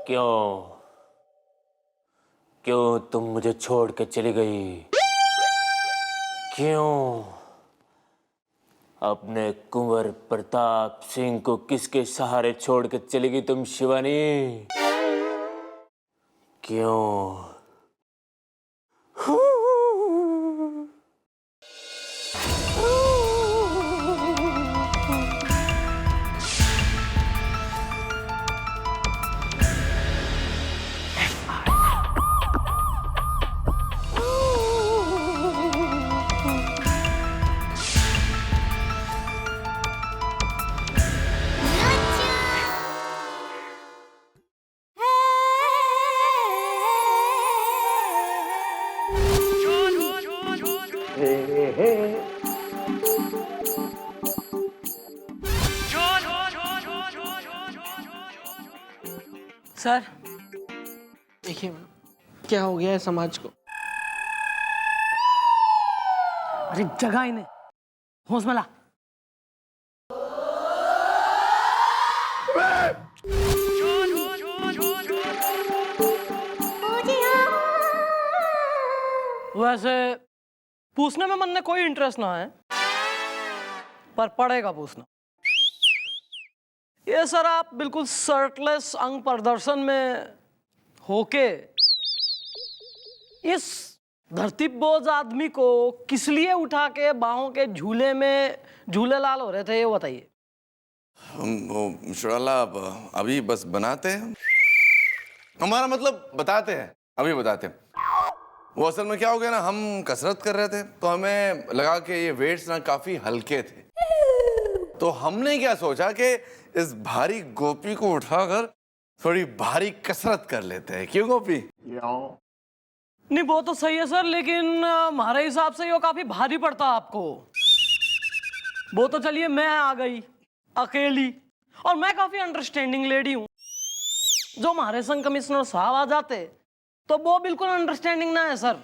क्यों क्यों तुम मुझे छोड़ के चली गई? क्यों? अपने कुंवर प्रताप सिंह को किसके सहारे छोड़ के चली गई तुम शिवानी? क्यों? सर देखिए क्या हो गया है समाज को। अरे जगह इन्हें, होश में ला। वैसे पूछने में मन ने कोई इंटरेस्ट ना है, पर पड़ेगा पूछना। ये सर आप बिल्कुल शर्टलेस अंग प्रदर्शन में होके इस धरती बोझ आदमी को किस लिए उठा के बाहों के झूले में झूले लाल हो रहे थे, ये बताइए। वो शुराला अभी बस बनाते हैं, हमारा मतलब बताते हैं, अभी बताते हैं। वो असल में क्या हो गया ना, हम कसरत कर रहे थे तो हमें लगा कि ये वेट्स ना काफी हल्के थे, तो हमने क्या सोचा कि इस भारी गोपी को उठाकर थोड़ी भारी कसरत कर लेते हैं। क्यों गोपी? नहीं वो तो सही है सर, लेकिन हमारे हिसाब से ये काफी भारी पड़ता आपको। वो तो चलिए मैं आ गई अकेली, और मैं काफी अंडरस्टैंडिंग लेडी हूँ। जो हमारे संग कमिश्नर साहब आ जाते तो वो बिल्कुल अंडरस्टैंडिंग ना है सर,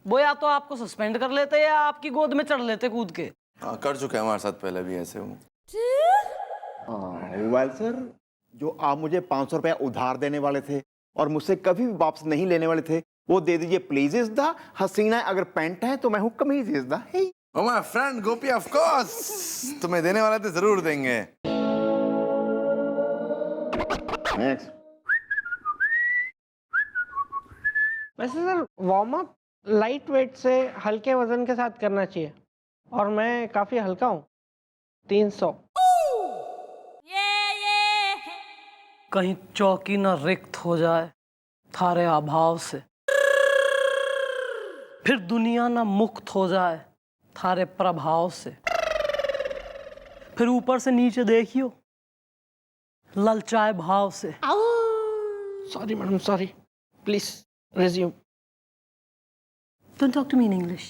वो या तो आपको सस्पेंड कर लेते या आपकी गोद में चढ़ लेते कूद के। हाँ कर चुके हैं, हमारे साथ पहले भी ऐसे हूँ। वेल सर, जो आप मुझे 500 रुपया उधार देने वाले थे और मुझसे कभी भी वापस नहीं लेने वाले थे, वो दे दीजिए प्लीज। इज द हसीना अगर पैंट है तो मैं हूँ कमीज। Is the Oh my friend Gopi, of course तुम्हें देने वाले थे, जरूर देंगे। नेक्स्ट। वैसे sir warm up light weight से हल्के वजन के साथ करना चाहिए, और मैं काफी हल्का हूँ, 300। कहीं चौकी ना रिक्त हो जाए थारे अभाव से, फिर दुनिया ना मुक्त हो जाए थारे प्रभाव से, फिर ऊपर से नीचे देखियो ललचाए भाव से। Sorry madam, sorry, please resume. Don't talk to me in English.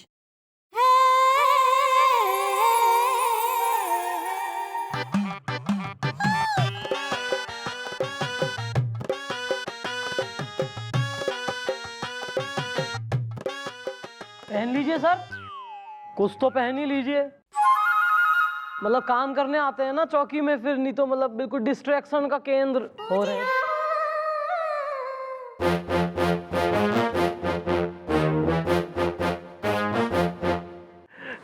पहन लीजिए सर, कुछ तो पहन ही लीजिए। मतलब काम करने आते हैं ना चौकी में, फिर नहीं तो मतलब बिल्कुल डिस्ट्रैक्शन का केंद्र हो रहे हैं।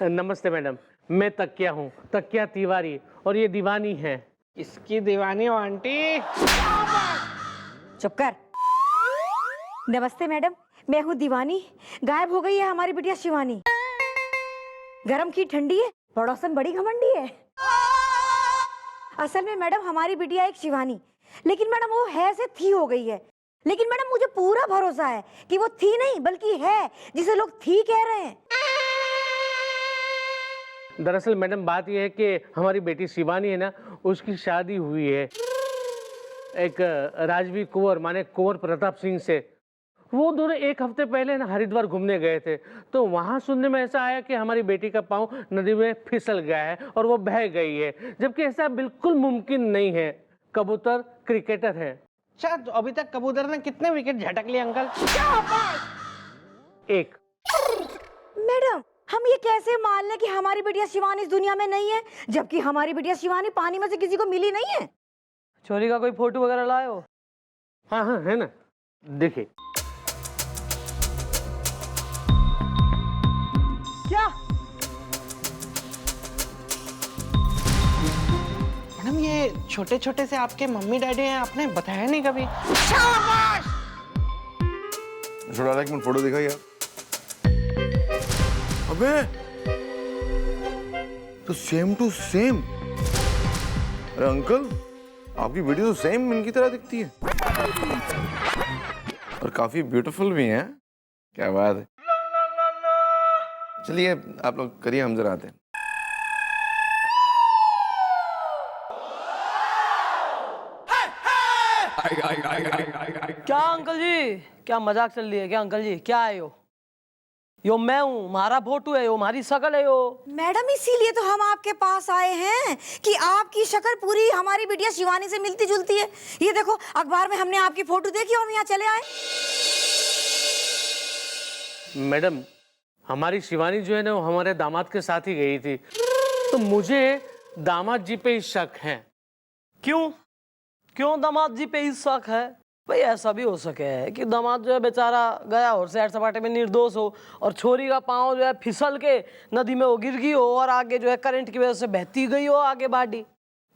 नमस्ते मैडम, मैं तकिया हूँ, तकिया तिवारी, और ये दीवानी है। इसकी दीवानी हो आंटी। चुप कर। नमस्ते मैडम, मैं हूँ दीवानी। गायब हो गई है हमारी बिटिया शिवानी। गरम की ठंडी है, पड़ोसन बड़ी घमंडी है। असल में मैडम हमारी बिटिया एक शिवानी, लेकिन मैडम वो है से थी हो गई है। लेकिन मैडम मुझे पूरा भरोसा है कि वो थी नहीं बल्कि है, जिसे लोग थी कह रहे हैं। दरअसल मैडम बात यह है कि हमारी बेटी शिवानी है ना, उसकी शादी हुई है एक राजवीर कुंवर माने कुंवर प्रताप सिंह से। वो दोनों एक हफ्ते पहले ना हरिद्वार घूमने गए थे, तो वहां सुनने में ऐसा आया कि हमारी बेटी का पाँव नदी में फिसल गया है और वो बह गई है, जबकि ऐसा बिल्कुल मुमकिन नहीं है। कबूतर क्रिकेटर है। अच्छा, तो अभी तक कबूतर ने कितने विकेट झटक लिए अंकल? एक। मैडम हम ये कैसे मान लें कि हमारी बिटिया शिवानी इस दुनिया में नहीं है, जबकि हमारी बिटिया शिवानी पानी में से किसी को मिली नहीं है। चोरी का कोई फोटो वगैरह लाए हो? हाँ हाँ है ना, देखिए। क्या? मैडम ये छोटे छोटे से आपके मम्मी डैडी हैं, आपने बताया नहीं कभी। छोड़ा एक मिनट फोटो दिखाइए आप। अबे तो सेम टू सेम। अरे अंकल, आपकी वीडियो तो सेम इनकी तरह दिखती है और काफी ब्यूटीफुल भी है। क्या बात है। चलिए आप लोग करिए, हम जरा आते हैं। क्या अंकल जी, क्या मजाक चल रही है क्या अंकल जी? क्या है यो मैं हूँ, हमारा फोटो है यो, हमारी शकल है यो। मैडम इसीलिए तो हम आपके पास आए हैं कि आपकी शक्ल पूरी हमारी बिटिया शिवानी से मिलती जुलती है। ये देखो अखबार में हमने आपकी फोटो देखी और यहाँ चले आए। मैडम हमारी शिवानी जो है ना वो हमारे दामाद के साथ ही गई थी, तो मुझे दामाद जी पे ही शक है। क्यों क्यों दामाद जी पे ही शक है? भाई ऐसा भी हो सके है कि दामाद जो है बेचारा गया और सैर सपाटे में निर्दोष हो और छोरी का पाँव जो है फिसल के नदी में वो गिर गई हो और आगे जो है करंट की वजह से बहती गई हो आगे बॉडी।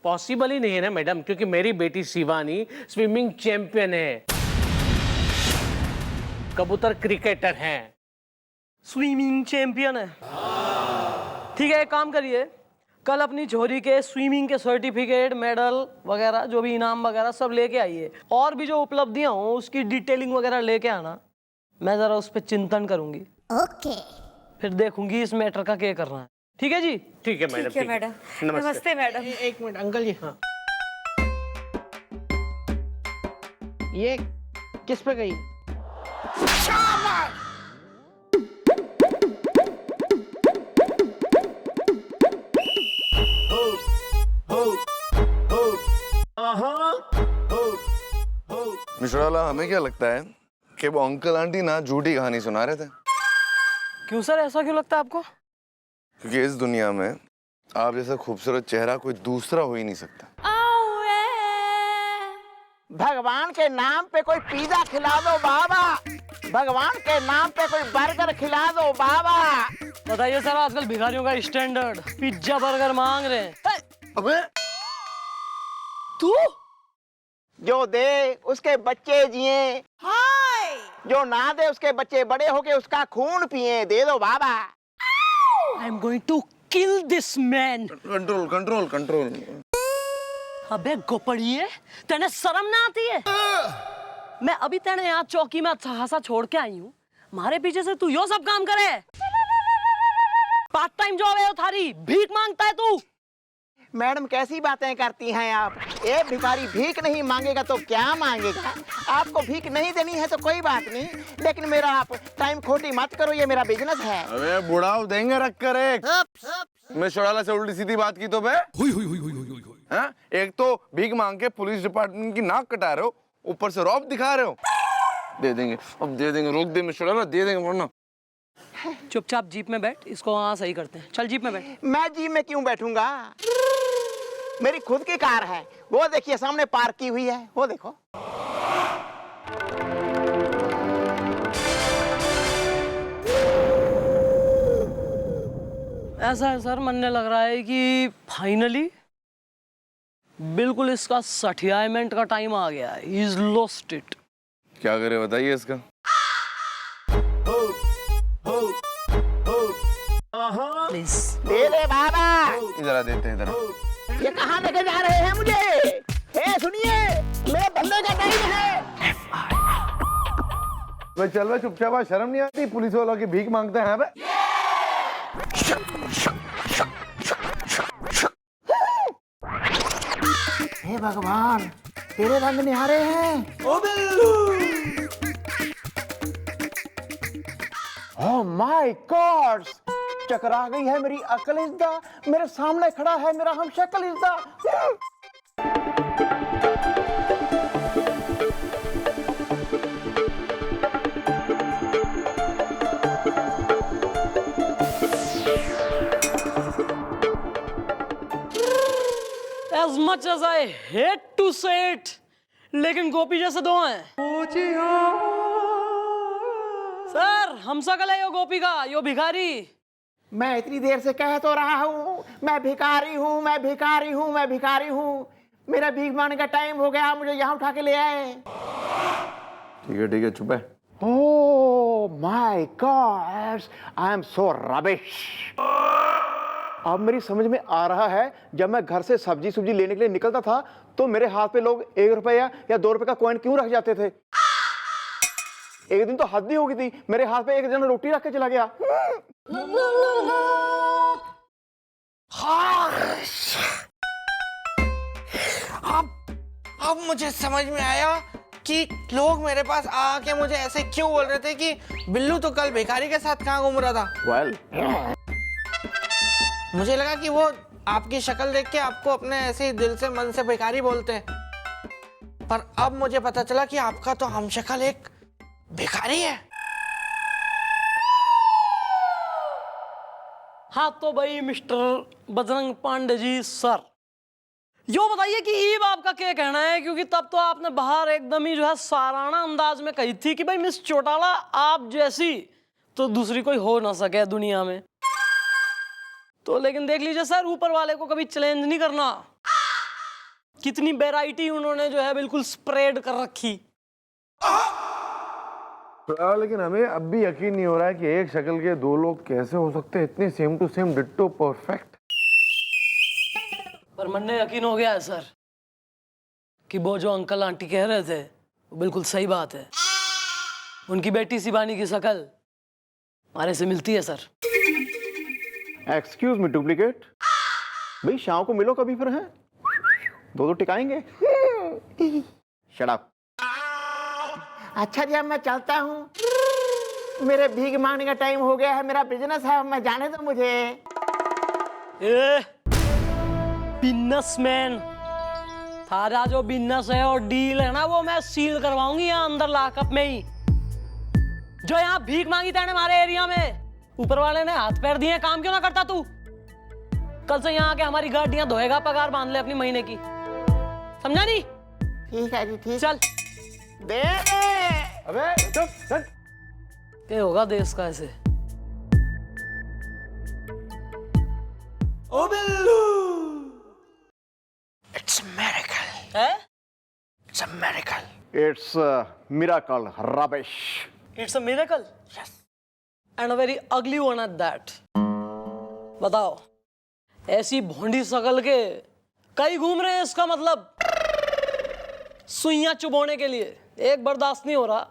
पॉसिबल ही नहीं है ना मैडम, क्योंकि मेरी बेटी शिवानी स्विमिंग चैंपियन है, कबूतर क्रिकेटर है। स्विमिंग चैंपियन है? ठीक है, एक काम करिए, कल अपनी छोरी के स्विमिंग के सर्टिफिकेट, मेडल वगैरह जो भी इनाम वगैरह सब लेके आइए और भी जो उपलब्धियां हो उसकी डिटेलिंग वगैरह लेके आना। मैं जरा उस पर चिंतन करूंगी। ओके। फिर देखूंगी इस मैटर का क्या करना है। ठीक है जी? ठीक है मैडम। ठीक है मैडम। नमस्ते मैडम। एक मिनट अंकल जी। हाँ ये किस पे गई? मिश्राला, हमें क्या लगता है कि वो अंकल आंटी ना झूठी कहानी सुना रहे थे। क्यों सर, ऐसा क्यों लगता है आपको? क्योंकि इस दुनिया में आप जैसा खूबसूरत चेहरा कोई दूसरा हो ही नहीं सकता। भगवान के नाम पे कोई पिज्जा खिला दो बाबा, भगवान के नाम पे कोई बर्गर खिला दो बाबा। बताइए सर, आजकल भिखारियों का स्टैंडर्ड पिज्जा बर्गर मांग रहे हैं। अबे तू जो दे उसके बच्चे जिए, जो ना दे उसके बच्चे बड़े होके उसका खून पिए। दे दो बाबा। I am going to kill this man. Control control control. अबे गोपड़िए, तेने शर्म ना आती है? मैं अभी तेने यहाँ चौकी में अच्छा खासा छोड़ के आई हूँ, हमारे पीछे से तू यो सब काम करे। पार्ट टाइम जॉब है थारी, भीख मांगता है तू। मैडम कैसी बातें करती हैं आप? एक भिखारी भीख नहीं मांगेगा तो क्या मांगेगा? आपको भीख नहीं देनी है तो कोई बात नहीं, लेकिन मेरा आप टाइम खोटी मत करो, ये मेरा बिजनेस है। अबे बुढ़ाओ देंगे रख कर एक। मैं शोराला से उल्टी सीधी बात की तो बे। हाँ? एक तो भीख मांग के पुलिस डिपार्टमेंट की नाक कटा रहे हो, ऊपर से रौब दिखा रहे हो। दे देंगे, अब दे देंगे, रोक दे मिश्रा, दे देंगे वरना। चुपचाप जीप में बैठ, इसको वहाँ सही करते हैं। चल जीप में बैठ। मैं जीप में क्यों बैठूंगा? मेरी खुद की कार है, वो देखिए सामने पार्क की हुई है, वो देखो। ऐसा है सर, मनने लग रहा है कि फाइनली बिल्कुल इसका सठियामेंट का टाइम आ गया है। He's lost it। क्या करे बताइए इसका। प्लीज दे दे बाबा। जरा देते हैं इधर। ये कहाँ लेके जा रहे हैं मुझे? हे सुनिए, मेरे बंदे का टाइम है। मैं चल रहा चुपचाप, शर्म नहीं आती पुलिस वालों की भीख मांगते हैं बे। हे भगवान, तेरे रंग निहारे हैं। ओह माय गॉड, चकरा गई है मेरी अकल इज़्दा। मेरे सामने खड़ा है मेरा हम शक्ल इज़्दा। as much as I hate to say it, लेकिन गोपी जैसे दो हैं। सर हम सकल है यो गोपी का, यो भिखारी। मैं इतनी देर से कह तो रहा हूँ मैं भिखारी हूँ, मैं भिखारी हूँ, मैं भिखारी हूँ। मेरा भीख मांगने का टाइम हो गया, मुझे यहाँ उठा के ले आए। ठीक है चुप है। Oh my God, I am so rubbish. अब मेरी समझ में आ रहा है, जब मैं घर से सब्जी लेने के लिए निकलता था तो मेरे हाथ पे लोग 1 रुपया या 2 रुपए का कॉइन क्यों रख जाते थे। एक दिन तो हद ही हो गई थी, मेरे हाथ पे एक जन रोटी रख के चला गया। अब मुझे समझ में आया कि लोग मेरे पास आके मुझे ऐसे क्यों बोल रहे थे कि बिल्लू तो कल भिखारी के साथ कहाँ घूम रहा था। Well, मुझे लगा कि वो आपकी शक्ल देख के आपको अपने ऐसे ही दिल से मन से भिखारी बोलते हैं, पर अब मुझे पता चला कि आपका तो हमशक्ल एक भिखारी है। हाँ तो भाई मिस्टर बजरंग पांडे जी सर, यो बताइए कि ईब आपका क्या कहना है, क्योंकि तब तो आपने बाहर एकदम ही जो है साराना अंदाज में कही थी कि भाई मिस चौटाला आप जैसी तो दूसरी कोई हो ना सके दुनिया में। तो लेकिन देख लीजिए सर, ऊपर वाले को कभी चैलेंज नहीं करना। कितनी वैरायटी उन्होंने जो है बिल्कुल स्प्रेड कर रखी। लेकिन हमें अब भी यकीन नहीं हो रहा है कि एक शक्ल के दो लोग कैसे हो सकते हैं, इतने same to same ditto perfect. पर मन ने यकीन हो गया है सर कि वो जो अंकल आंटी कह रहे थे वो बिल्कुल सही बात है। उनकी बेटी शिवानी की शक्ल हमारे से मिलती है सर। एक्सक्यूज मी डुप्लीकेट, भाई शाम को मिलो कभी फिर हैं, दो टिकाएंगे। Shut up. अच्छा जी अब मैं चलता हूँ, मेरे भीख मांगने का टाइम हो गया है, मेरा बिजनेस है, मैं जाने दो मुझे। बिजनेसमैन थारा जो बिजनेस है और डील है ना वो मैं सील करवाऊंगी यहाँ अंदर लॉकअप में ही। जो यहाँ भीख मांगी था हमारे एरिया में, ऊपर वाले ने हाथ पैर दिए, काम क्यों ना करता तू? कल से यहाँ आके हमारी गाड़ियां धोएगा, पगार बांध ले अपनी महीने की, समझा नहीं? ठीक है जी ठीक। चल दे अबे चुप चल। क्या होगा देश का ऐसे? ओ बिल्लू, इट्स अ मिरेकल, है? It's a miracle. It's miracle rubbish. It's a miracle. Yes. And a very ugly one at that. बताओ, ऐसी भोंडी शकल के कई घूम रहे हैं, इसका मतलब सुइयां चुभोने के लिए एक बर्दाश्त नहीं हो रहा।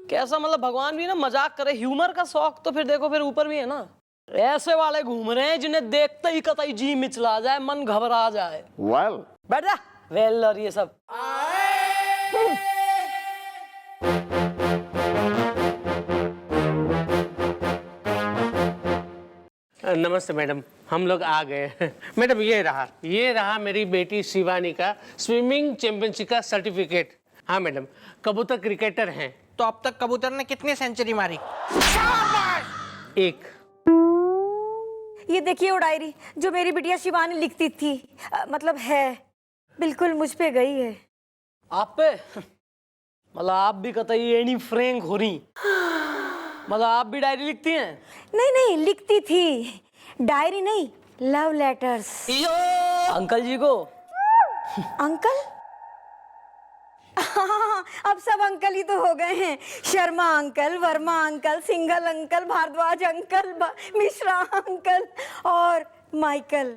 कैसा मतलब भगवान भी ना मजाक करे, ह्यूमर का शौक तो फिर देखो फिर ऊपर भी है ना। ऐसे वाले घूम रहे हैं जिन्हें देखते ही कतई जी मिचला जाए, मन घबरा जाए। Well, बैठ जा। वेल और ये सब नमस्ते मैडम, हम लोग आ गए। मैडम ये रहा मेरी बेटी शिवानी का स्विमिंग चैंपियनशिप का सर्टिफिकेट। हाँ मैडम, कबूतर क्रिकेटर हैं। तो अब तक कबूतर ने कितनी सेंचुरी मारी? एक। ये देखिए वो डायरी जो मेरी बिटिया शिवानी लिखती थी, मतलब है, बिल्कुल मुझ पे गई है। आप पे मतलब आप भी कतई एनी फ्रैंक हो रही, मतलब आप भी डायरी लिखती हैं? नहीं नहीं, लिखती थी, डायरी नहीं, लव लेटर्स। अंकल जी को? अंकल? हाँ, अब सब अंकल ही तो हो गए हैं। Sharma uncle, Verma uncle, Singhal uncle, Bhardwaj uncle, Mishra uncle और माइकल।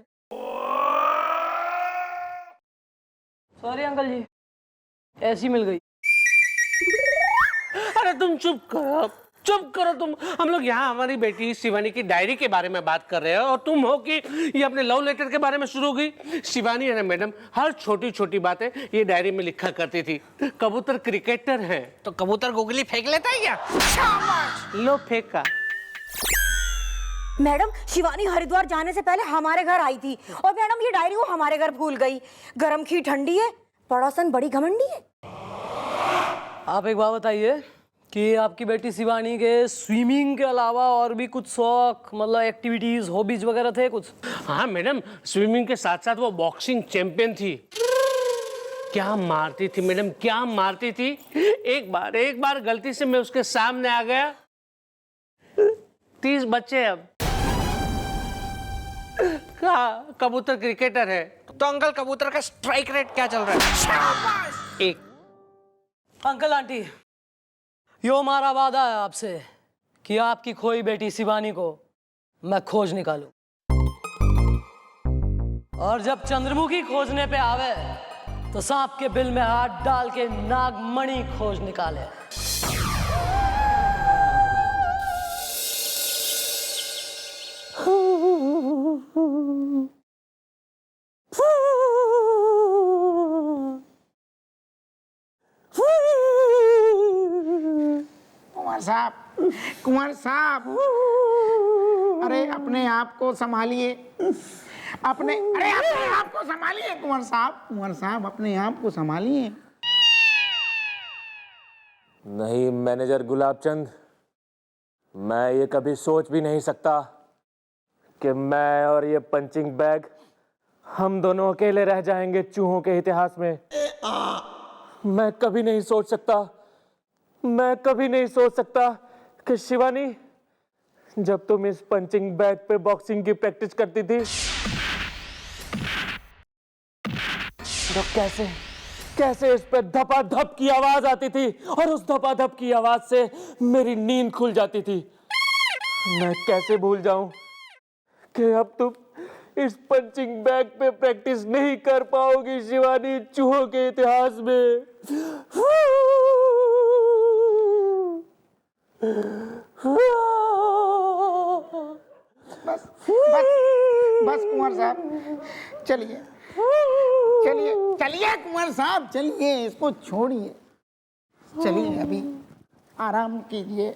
सॉरी अंकल जी, ऐसी मिल गई। अरे तुम चुप करो तुम। हम लोग यहाँ हमारी बेटी शिवानी की डायरी के बारे में बात कर रहे हैं और तुम हो कि ये अपने लव लेटर के बारे में शुरू हो गई। शिवानी है ना मैडम, हर छोटी छोटी बातें ये डायरी में लिखा करती थी। कबूतर क्रिकेटर हैं। तो कबूतर गोगली फेंक लेता है क्या? लो फेंका। मैडम, शिवानी हरिद्वार जाने से पहले हमारे घर आई थी और मैडम ये डायरी वो हमारे घर भूल गई। गरम खीर ठंडी है, पड़ोसन बड़ी घमंडी है। आप एक बात बताइए कि आपकी बेटी शिवानी के स्विमिंग के अलावा और भी कुछ शौक, मतलब एक्टिविटीज, हॉबीज वगैरह थे कुछ? हाँ मैडम, स्विमिंग के साथ साथ वो बॉक्सिंग चैंपियन थी। क्या मारती थी मैडम, क्या मारती थी। एक बार गलती से मैं उसके सामने आ गया, 30 बच्चे। अब कबूतर क्रिकेटर है तो अंकल कबूतर का स्ट्राइक रेट क्या चल रहा है? एक। अंकल आंटी, यो हमारा वादा है आपसे कि आपकी खोई बेटी शिवानी को मैं खोज निकालूं। और जब चंद्रमुखी खोजने पे आवे तो सांप के बिल में हाथ डाल के नागमणि खोज निकाले। कुंवर साहब, अरे अपने आप को संभालिए, अपने आप को संभालिए कुंवर साहब अपने आप को संभालिए। नहीं मैनेजर गुलाबचंद, मैं ये कभी सोच भी नहीं सकता कि मैं और ये पंचिंग बैग हम दोनों अकेले रह जाएंगे चूहों के इतिहास में। मैं कभी नहीं सोच सकता कि शिवानी, जब तुम इस पंचिंग बैग पे बॉक्सिंग की प्रैक्टिस करती थी तो कैसे इस पे धपाधप की आवाज आती थी और उस धपाधप की आवाज से मेरी नींद खुल जाती थी। मैं कैसे भूल जाऊं कि अब तुम इस पंचिंग बैग पे प्रैक्टिस नहीं कर पाओगी शिवानी, चूहों के इतिहास में। बस कुंवर साहब, चलिए कुंवर साहब, चलिए, इसको छोड़िए, चलिए अभी आराम कीजिए।